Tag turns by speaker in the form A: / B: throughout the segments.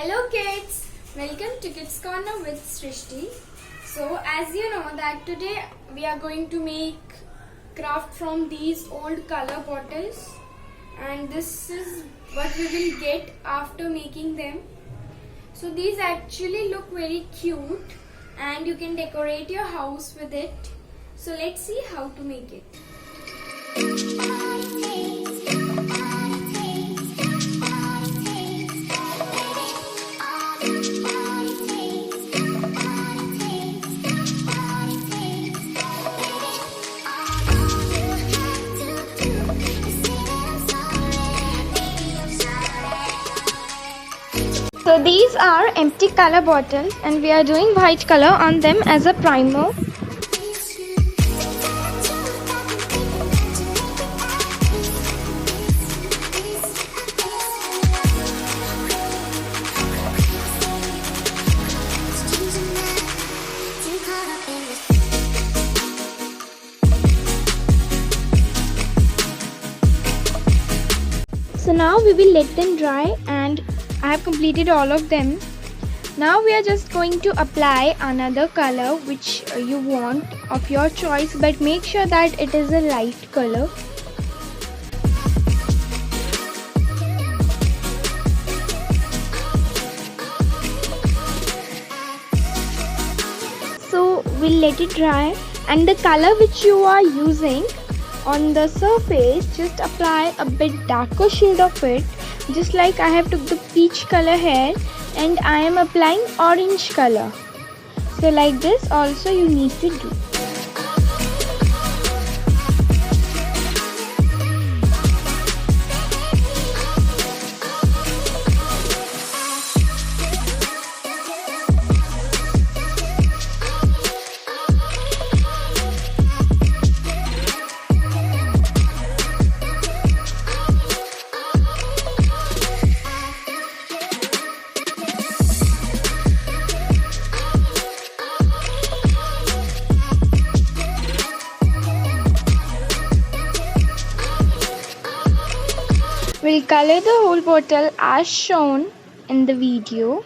A: Hello kids, welcome to Kids Corner with Srishti. So as you know that today we are going to make craft from these old color bottles, and this is what we will get after making them. So these actually look very cute and you can decorate your house with it. So let's see how to make it. So these are empty color bottles and we are doing white color on them as a primer. So now we will let them dry, and I have completed all of them. Now we are just going to apply another color which you want of your choice, but make sure that it is a light color. So we'll let it dry, and the color which you are using on the surface, just apply a bit darker shade of it. Just like I have took the peach color here and I am applying orange color. So like this also you need to do. We'll color the whole bottle as shown in the video.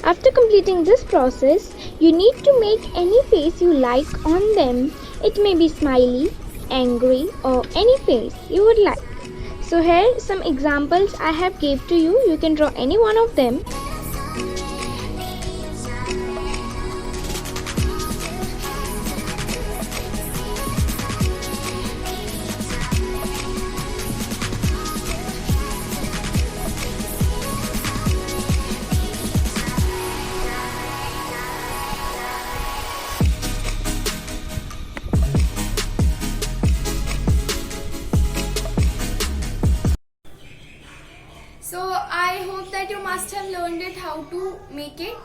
A: After completing this process, you need to make any face you like on them. It may be smiley, angry, or any face you would like. So here some examples I have gave to you. You can draw any one of them. So I hope that you must have learned it how to make it,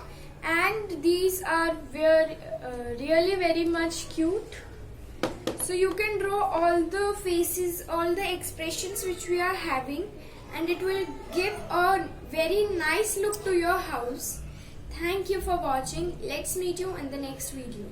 A: and these are really very much cute. So you can draw all the faces, all the expressions which we are having, and it will give a very nice look to your house. Thank you for watching. Let's meet you in the next video.